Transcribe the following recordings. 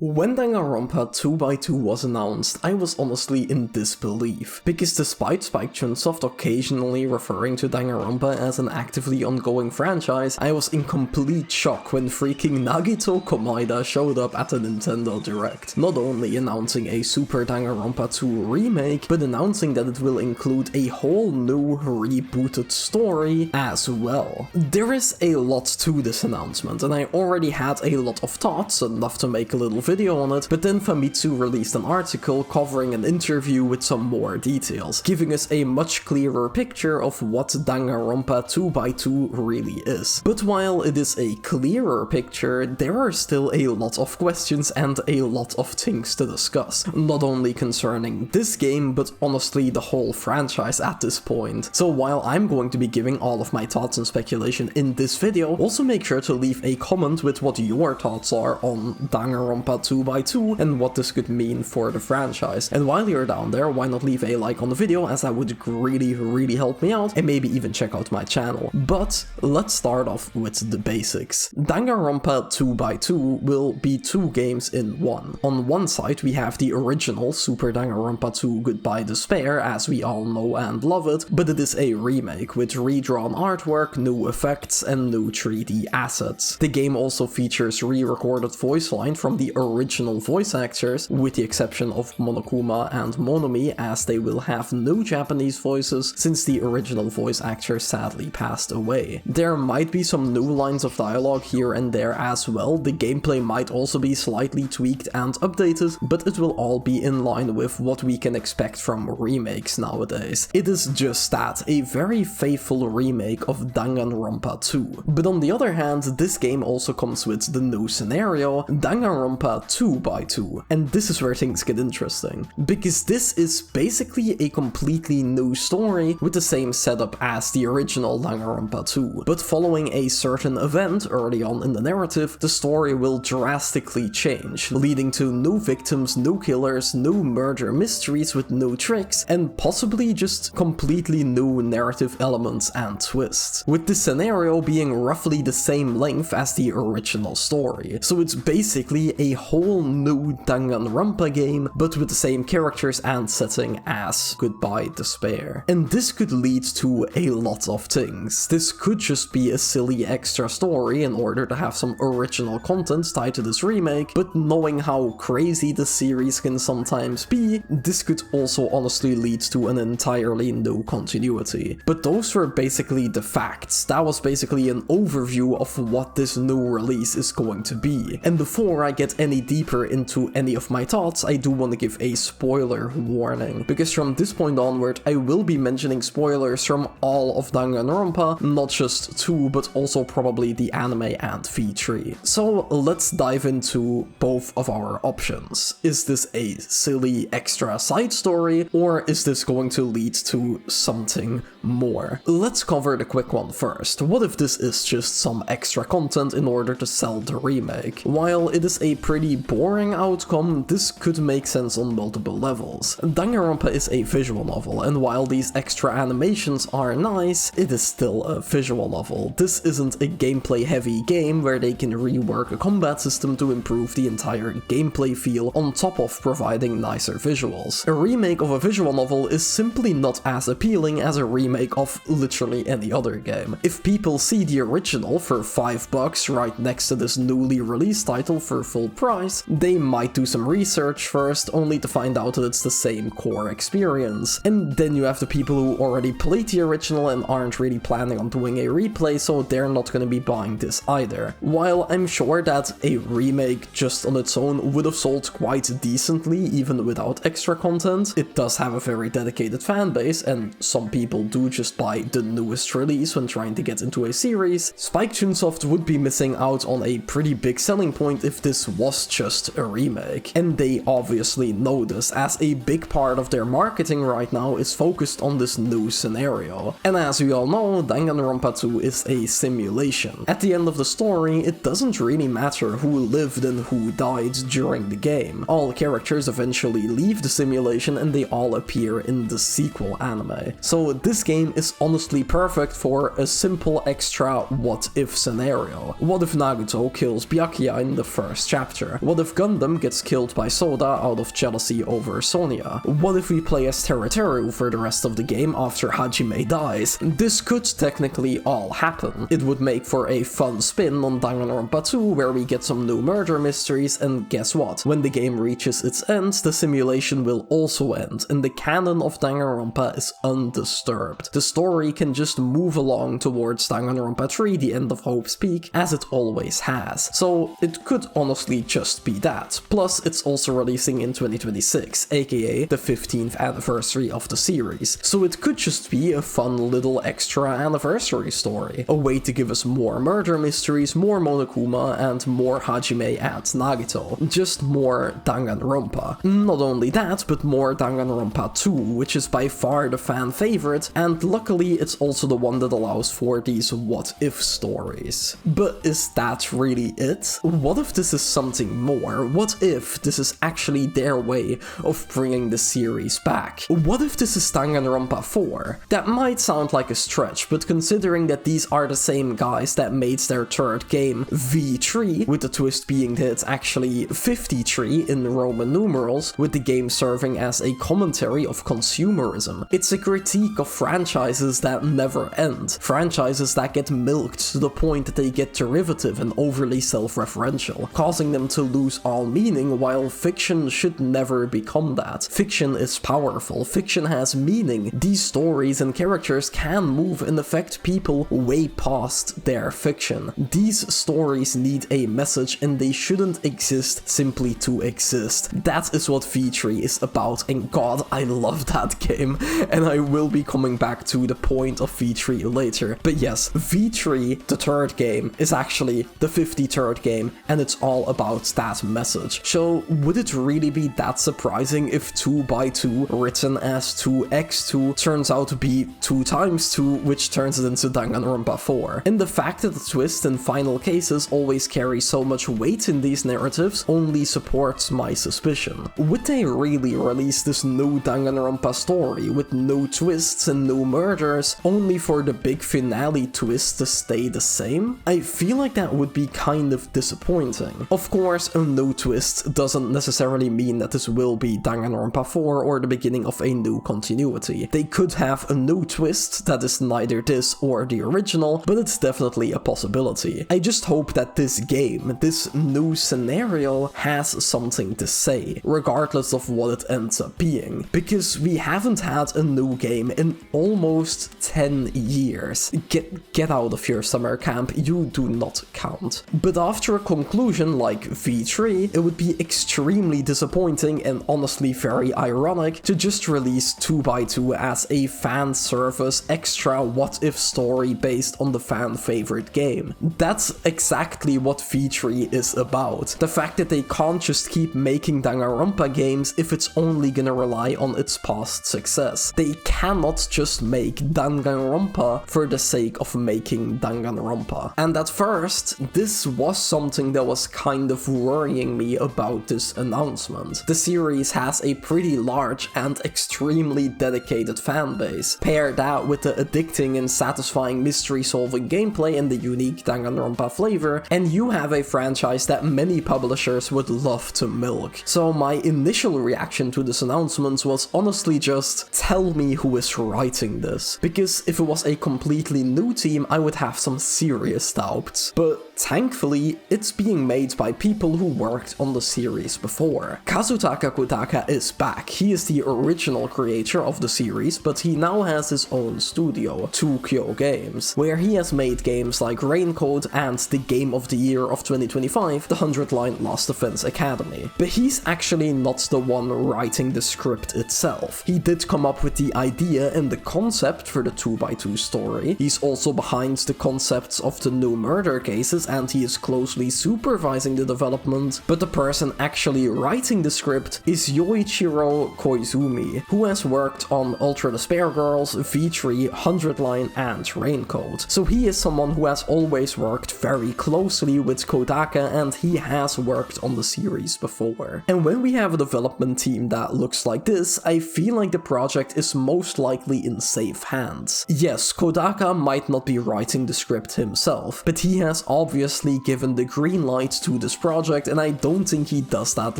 When Danganronpa 2x2 was announced, I was honestly in disbelief, because despite Spike Chunsoft occasionally referring to Danganronpa as an actively ongoing franchise, I was in complete shock when freaking Nagito Komaeda showed up at the Nintendo Direct, not only announcing a Super Danganronpa 2 remake, but announcing that it will include a whole new rebooted story as well. There is a lot to this announcement, and I already had a lot of thoughts, enough to make a little video on it, but then Famitsu released an article covering an interview with some more details, giving us a much clearer picture of what Danganronpa 2x2 really is. But while it is a clearer picture, there are still a lot of questions and a lot of things to discuss, not only concerning this game, but honestly the whole franchise at this point. So while I'm going to be giving all of my thoughts and speculation in this video, also make sure to leave a comment with what your thoughts are on Danganronpa 2x2 and what this could mean for the franchise. And while you're down there, why not leave a like on the video, as that would really help me out, and maybe even check out my channel. But let's start off with the basics. Danganronpa 2x2 will be two games in one. On one side we have the original Super Danganronpa 2 Goodbye Despair, as we all know and love it, but it is a remake with redrawn artwork, new effects and new 3D assets. The game also features re-recorded voice line from the original voice actors, with the exception of Monokuma and Monomi, as they will have no Japanese voices since the original voice actors sadly passed away. There might be some new lines of dialogue here and there as well. The gameplay might also be slightly tweaked and updated, but it will all be in line with what we can expect from remakes nowadays. It is just that, a very faithful remake of Danganronpa 2. But on the other hand, this game also comes with the new scenario, Danganronpa 2x2, and this is where things get interesting, because this is basically a completely new story with the same setup as the original Danganronpa 2, but following a certain event early on in the narrative, the story will drastically change, leading to new victims, new killers, new murder mysteries with new tricks, and possibly just completely new narrative elements and twists, with this scenario being roughly the same length as the original story. So it's basically a whole new Danganronpa game, but with the same characters and setting as Goodbye Despair. And this could lead to a lot of things. This could just be a silly extra story in order to have some original content tied to this remake, but knowing how crazy the series can sometimes be, this could also honestly lead to an entirely new continuity. But those were basically the facts. That was basically an overview of what this new release is going to be. And before I get any deeper into any of my thoughts, I do want to give a spoiler warning, because from this point onward I will be mentioning spoilers from all of Danganronpa, not just 2 but also probably the anime and V3. So let's dive into both of our options. Is this a silly extra side story, or is this going to lead to something more? Let's cover the quick one first. What if this is just some extra content in order to sell the remake? While it is a pretty boring outcome, this could make sense on multiple levels. Danganronpa is a visual novel, and while these extra animations are nice, it is still a visual novel. This isn't a gameplay heavy game where they can rework a combat system to improve the entire gameplay feel on top of providing nicer visuals. A remake of a visual novel is simply not as appealing as a remake of literally any other game. If people see the original for $5 right next to this newly released title for full price, they might do some research first, only to find out that it's the same core experience. And then you have the people who already played the original and aren't really planning on doing a replay, so they're not going to be buying this either. While I'm sure that a remake just on its own would have sold quite decently even without extra content, it does have a very dedicated fan base, and some people do just buy the newest release when trying to get into a series. Spike Chunsoft would be missing out on a pretty big selling point if this was just a remake, and they obviously know this, as a big part of their marketing right now is focused on this new scenario. And as we all know, Danganronpa 2 is a simulation. At the end of the story, it doesn't really matter who lived and who died during the game. All characters eventually leave the simulation and they all appear in the sequel anime. So this game is honestly perfect for a simple extra what if scenario. What if Nagito kills Byakuya in the first chapter? future? What if Gundam gets killed by Soda out of jealousy over Sonya? What if we play as Teruteru for the rest of the game after Hajime dies? This could technically all happen. It would make for a fun spin on Danganronpa 2 where we get some new murder mysteries, and guess what? When the game reaches its end, the simulation will also end, and the canon of Danganronpa is undisturbed. The story can just move along towards Danganronpa 3, the end of Hope's Peak, as it always has. So it could honestly just be that. Plus, it's also releasing in 2026, aka the 15th anniversary of the series. So it could just be a fun little extra anniversary story. A way to give us more murder mysteries, more Monokuma, and more Hajime and Nagito. Just more Danganronpa. Not only that, but more Danganronpa 2, which is by far the fan favorite, and luckily it's also the one that allows for these what-if stories. But is that really it? What if this is something more? What if this is actually their way of bringing the series back? What if this is Danganronpa 4? That might sound like a stretch, but considering that these are the same guys that made their third game V3, with the twist being that it's actually 53 in Roman numerals, with the game serving as a commentary of consumerism. It's a critique of franchises that never end, franchises that get milked to the point that they get derivative and overly self-referential, causing them to lose all meaning, while fiction should never become that. Fiction is powerful, fiction has meaning, these stories and characters can move and affect people way past their fiction. These stories need a message and they shouldn't exist simply to exist. That is what V3 is about, and god, I love that game, and I will be coming back to the point of V3 later. But yes, V3, the third game, is actually the 53rd game, and it's all about that message. So would it really be that surprising if 2x2, written as 2x2, turns out to be 2 times 2, which turns it into Danganronpa 4? And the fact that the twist and final cases always carry so much weight in these narratives only supports my suspicion. Would they really release this new Danganronpa story with no twists and no murders, only for the big finale twist to stay the same? I feel like that would be kind of disappointing. Of course, a no twist doesn't necessarily mean that this will be Danganronpa 4 or the beginning of a new continuity. They could have a no twist that is neither this or the original, but it's definitely a possibility. I just hope that this game, this new scenario, has something to say, regardless of what it ends up being, because we haven't had a new game in almost 10 years. Get out of your summer camp, you do not count. But after a conclusion like V3, it would be extremely disappointing and honestly very ironic to just release 2x2 as a fan service extra what-if story based on the fan favorite game. That's exactly what V3 is about. The fact that they can't just keep making Danganronpa games if it's only gonna rely on its past success. They cannot just make Danganronpa for the sake of making Danganronpa. And at first, this was something that was kind of worrying me about this announcement. The series has a pretty large and extremely dedicated fanbase. Pair that with the addicting and satisfying mystery-solving gameplay and the unique Danganronpa flavor, and you have a franchise that many publishers would love to milk. So my initial reaction to this announcement was honestly just, tell me who is writing this. Because if it was a completely new team, I would have some serious doubts. But thankfully, it's being made by people who worked on the series before. Kazutaka Kotaka is back. He is the original creator of the series, but he now has his own studio, Tokyo Games, where he has made games like Raincoat and the Game of the Year of 2025, the 100-line Last Defense Academy. But he's actually not the one writing the script itself. He did come up with the idea and the concept for the 2x2 story. He's also behind the concepts of the new murder cases, and he is closely supervising the development, but the person actually writing the script is Yoichiro Koizumi, who has worked on Ultra Despair Girls, V3, 100-line, and Raincoat. So he is someone who has always worked very closely with Kodaka, and he has worked on the series before. And when we have a development team that looks like this, I feel like the project is most likely in safe hands. Yes, Kodaka might not be writing the script himself, but he has obviously obviously given the green light to this project, and I don't think he does that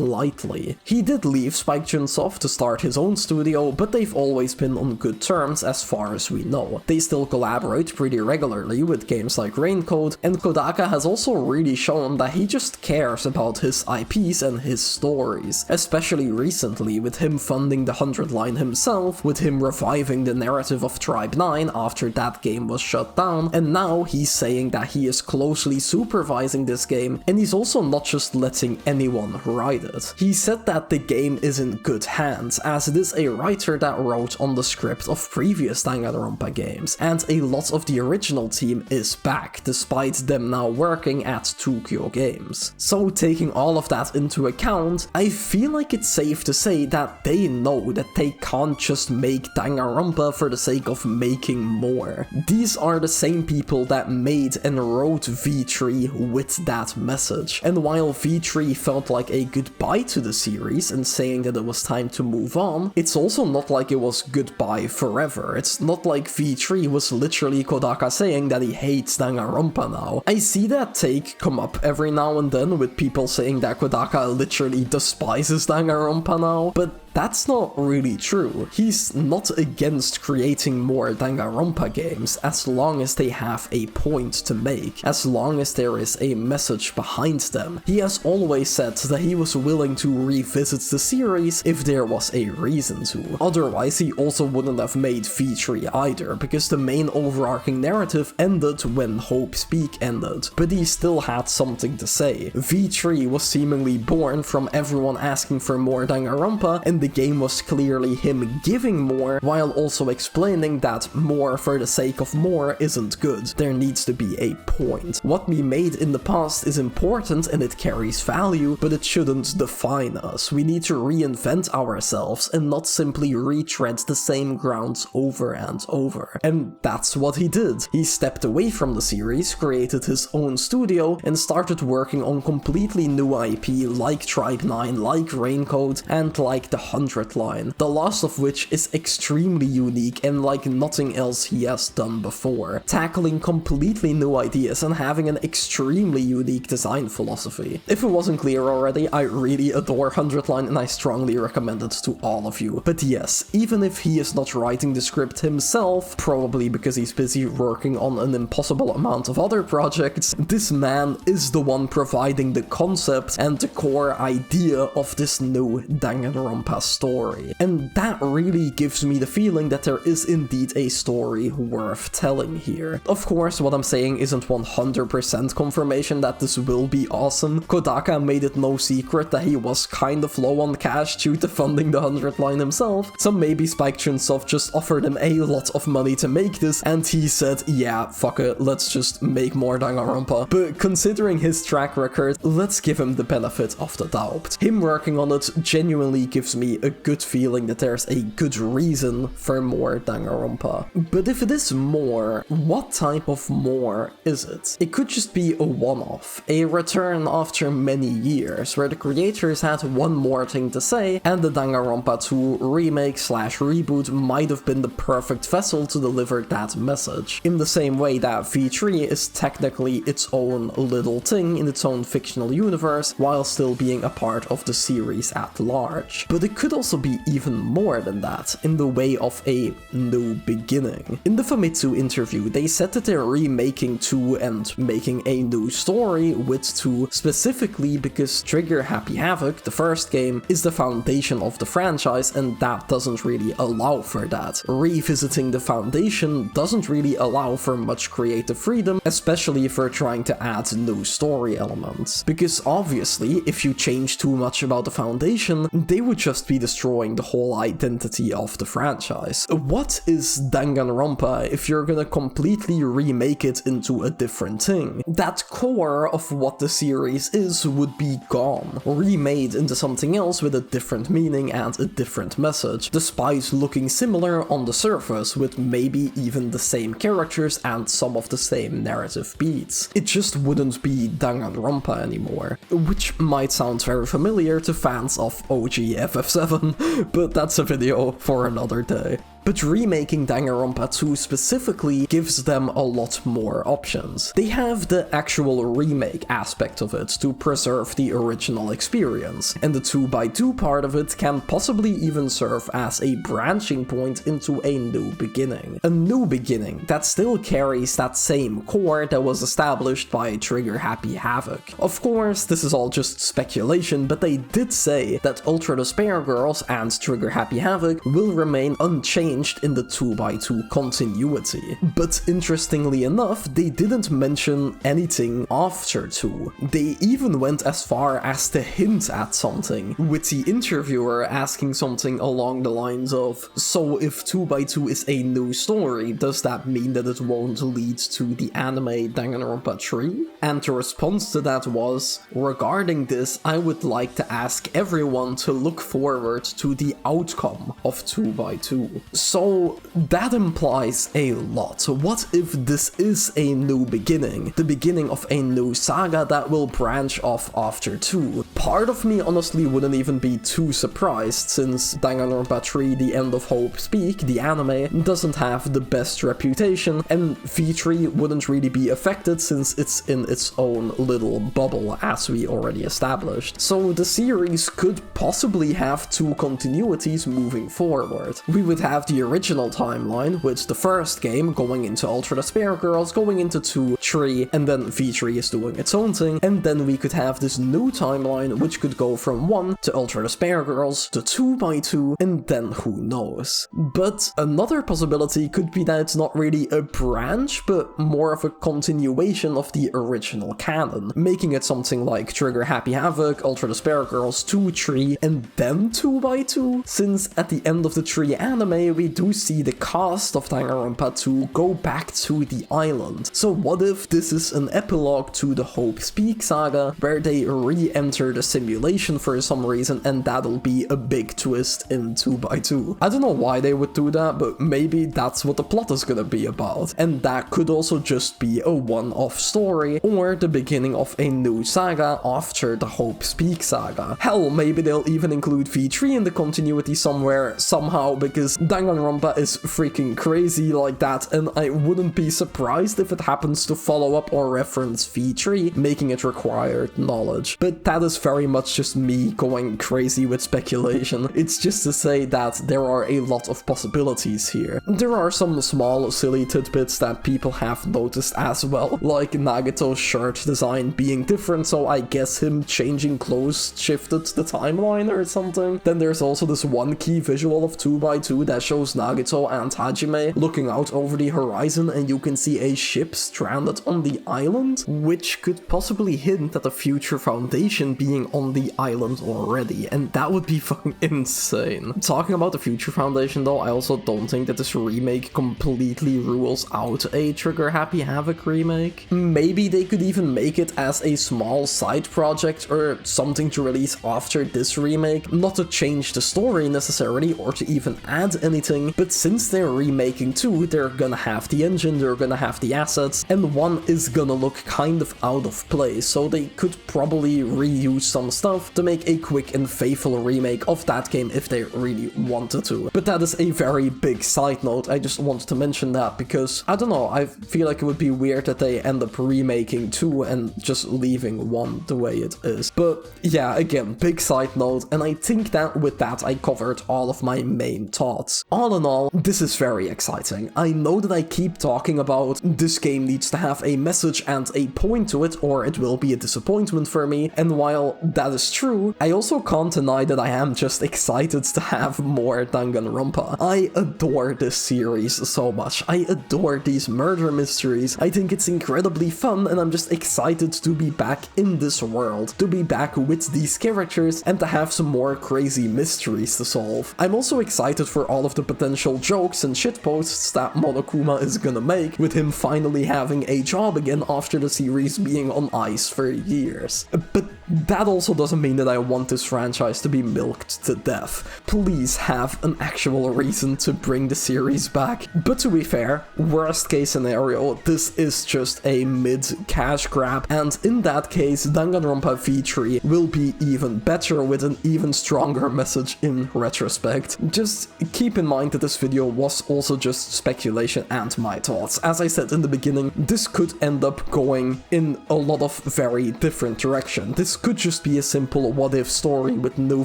lightly. He did leave Spike-Chunsoft to start his own studio, but they've always been on good terms as far as we know. They still collaborate pretty regularly with games like Raincoat, and Kodaka has also really shown that he just cares about his IPs and his stories, especially recently with him funding the 100 line himself, with him reviving the narrative of Tribe 9 after that game was shut down, and now he's saying that he is closely supervising this game, and he's also not just letting anyone write it. He said that the game is in good hands, as it is a writer that wrote on the script of previous Danganronpa games, and a lot of the original team is back, despite them now working at Tokyo Games. So taking all of that into account, I feel like it's safe to say that they know that they can't just make Danganronpa for the sake of making more. These are the same people that made and wrote V3 with that message, and while V3 felt like a goodbye to the series and saying that it was time to move on, it's also not like it was goodbye forever. It's not like V3 was literally Kodaka saying that he hates Danganronpa now. I see that take come up every now and then with people saying that Kodaka literally despises Danganronpa now, but that's not really true. He's not against creating more Danganronpa games as long as they have a point to make, as long as there is a message behind them. He has always said that he was willing to revisit the series if there was a reason to. Otherwise, he also wouldn't have made V3 either, because the main overarching narrative ended when Hope's Peak ended, but he still had something to say. V3 was seemingly born from everyone asking for more Danganronpa, and the game was clearly him giving more, while also explaining that more for the sake of more isn't good. There needs to be a point. What we made in the past is important and it carries value, but it shouldn't define us. We need to reinvent ourselves and not simply retread the same grounds over and over. And that's what he did. He stepped away from the series, created his own studio, and started working on completely new IP like Tribe 9, like Raincoat, and like the 100 line, the last of which is extremely unique and like nothing else he has done before, tackling completely new ideas and having an extremely unique design philosophy. If it wasn't clear already, I really adore 100 line and I strongly recommend it to all of you. But yes, even if he is not writing the script himself, probably because he's busy working on an impossible amount of other projects, this man is the one providing the concept and the core idea of this new Danganronpa story. And that really gives me the feeling that there is indeed a story worth telling here. Of course, what I'm saying isn't 100% confirmation that this will be awesome. Kodaka made it no secret that he was kind of low on cash due to funding the 100 line himself, so maybe Spike-Chunsoft just offered him a lot of money to make this, and he said, yeah, fuck it, let's just make more Danganronpa. But considering his track record, let's give him the benefit of the doubt. Him working on it genuinely gives me a good feeling that there's a good reason for more Danganronpa. But if it is more, what type of more is it? It could just be a one-off, a return after many years, where the creators had one more thing to say, and the Danganronpa 2 remake slash reboot might have been the perfect vessel to deliver that message, in the same way that V3 is technically its own little thing in its own fictional universe, while still being a part of the series at large. But it could also be even more than that, in the way of a new beginning. In the Famitsu interview, they said that they're remaking 2 and making a new story with 2 specifically because Trigger Happy Havoc, the first game, is the foundation of the franchise, and that doesn't really allow for that. Revisiting the foundation doesn't really allow for much creative freedom, especially if we're trying to add new story elements. Because obviously, if you change too much about the foundation, they would just be destroying the whole identity of the franchise. What is Danganronpa if you're gonna completely remake it into a different thing? That core of what the series is would be gone, remade into something else with a different meaning and a different message, despite looking similar on the surface with maybe even the same characters and some of the same narrative beats. It just wouldn't be Danganronpa anymore, which might sound very familiar to fans of OG FF7, but that's a video for another day. but remaking Danganronpa 2 specifically gives them a lot more options. They have the actual remake aspect of it to preserve the original experience, and the 2x2 part of it can possibly even serve as a branching point into a new beginning. A new beginning that still carries that same core that was established by Trigger Happy Havoc. Of course, this is all just speculation, but they did say that Ultra Despair Girls and Trigger Happy Havoc will remain unchanged in the 2x2 continuity. But interestingly enough, they didn't mention anything after 2. They even went as far as to hint at something, with the interviewer asking something along the lines of, "So if 2x2 is a new story, does that mean that it won't lead to the anime Danganronpa 3? And the response to that was, "Regarding this, I would like to ask everyone to look forward to the outcome of 2x2. So that implies a lot. What if this is a new beginning? The beginning of a new saga that will branch off after 2. Part of me honestly wouldn't even be too surprised, since Danganronpa 3 The End of Hope Speak, the anime, doesn't have the best reputation, and V3 wouldn't really be affected since it's in its own little bubble, as we already established. So the series could possibly have 2 continuities moving forward. We would have the original timeline, with the first game going into Ultra Despair Girls, going into 2, 3, and then V3 is doing its own thing, and then we could have this new timeline which could go from 1 to Ultra Despair Girls to 2x2, and then who knows. But another possibility could be that it's not really a branch, but more of a continuation of the original canon, making it something like Trigger Happy Havoc, Ultra Despair Girls, 2, 3, and then 2x2, since at the end of the 3 anime we do see the cast of Danganronpa 2 go back to the island. So what if this is an epilogue to the Hope Speak saga, where they re-enter the simulation for some reason, and that'll be a big twist in 2x2. I don't know why they would do that, but maybe that's what the plot is gonna be about, and that could also just be a one-off story, or the beginning of a new saga after the Hope Speak saga. Hell, maybe they'll even include V3 in the continuity somewhere, somehow, because Danganronpa is freaking crazy like that, and I wouldn't be surprised if it happens to follow up or reference V3, making it required knowledge. But that is very much just me going crazy with speculation. It's just to say that there are a lot of possibilities here. There are some small silly tidbits that people have noticed as well, like Nagito's shirt design being different, so I guess him changing clothes shifted the timeline or something. Then there's also this one key visual of 2x2 that shows Nagito and Hajime looking out over the horizon, and you can see a ship stranded on the island, which could possibly hint at the future Foundation being on the island already, and that would be fucking insane. Talking about the future Foundation though, I also don't think that this remake completely rules out a Trigger Happy Havoc remake. Maybe they could even make it as a small side project or something to release after this remake, not to change the story necessarily or to even add anything, but since they're remaking 2, they're gonna have the engine, they're gonna have the assets, and 1 is gonna look kind of out of place, so they could probably reuse some stuff to make a quick and faithful remake of that game if they really wanted to. But that is a very big side note, I just wanted to mention that because, I don't know, I feel like it would be weird that they end up remaking 2 and just leaving 1 the way it is. But yeah, again, big side note, and I think that with that I covered all of my main thoughts. All in all, this is very exciting. I know that I keep talking about this game needs to have a message and a point to it or it will be a disappointment for me, and while that is true, I also can't deny that I am just excited to have more Danganronpa. I adore this series so much. I adore these murder mysteries. I think it's incredibly fun, and I'm just excited to be back in this world, to be back with these characters, and to have some more crazy mysteries to solve. I'm also excited for all of the potential jokes and shitposts that Monokuma is gonna make, with him finally having a job again after the series being on ice for years. But that that also doesn't mean that I want this franchise to be milked to death. Please have an actual reason to bring the series back. But to be fair, worst case scenario, this is just a mid-cash grab, and in that case, Danganronpa V3 will be even better with an even stronger message in retrospect. Just keep in mind that this video was also just speculation and my thoughts. As I said in the beginning, this could end up going in a lot of very different directions. This could just be a simple what-if story with no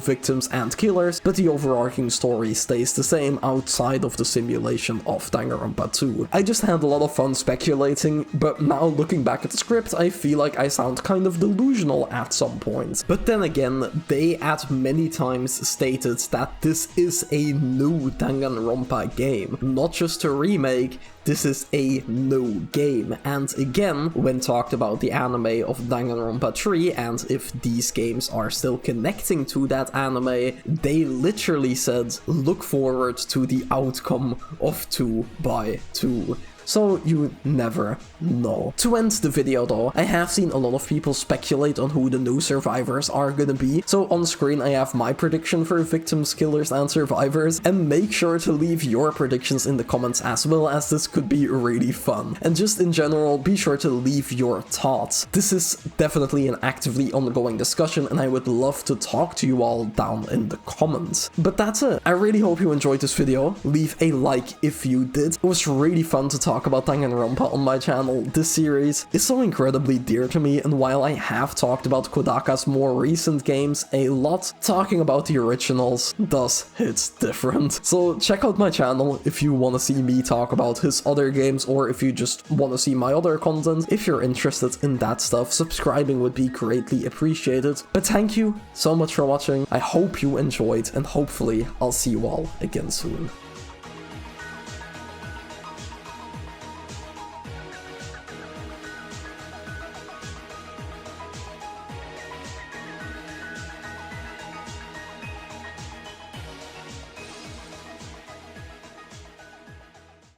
victims and killers, but the overarching story stays the same outside of the simulation of Danganronpa 2. I just had a lot of fun speculating, but now looking back at the script, I feel like I sound kind of delusional at some points. But then again, they at many times stated that this is a new Danganronpa game, not just a remake. This is a new game, and again, when talked about the anime of Danganronpa 3 and if these games are still connecting to that anime, they literally said, look forward to the outcome of 2x2. So you never know. To end the video though, I have seen a lot of people speculate on who the new survivors are gonna be, so on screen I have my prediction for victims, killers and survivors, and make sure to leave your predictions in the comments as well, as this could be really fun. And just in general, be sure to leave your thoughts. This is definitely an actively ongoing discussion and I would love to talk to you all down in the comments. But that's it. I really hope you enjoyed this video. Leave a like if you did. It was really fun to talk about Danganronpa on my channel. This series is so incredibly dear to me, and while I have talked about Kodaka's more recent games a lot, talking about the originals does hit different. So check out my channel if you want to see me talk about his other games, or if you just want to see my other content. If you're interested in that stuff, subscribing would be greatly appreciated. But thank you so much for watching. I hope you enjoyed, and hopefully I'll see you all again soon.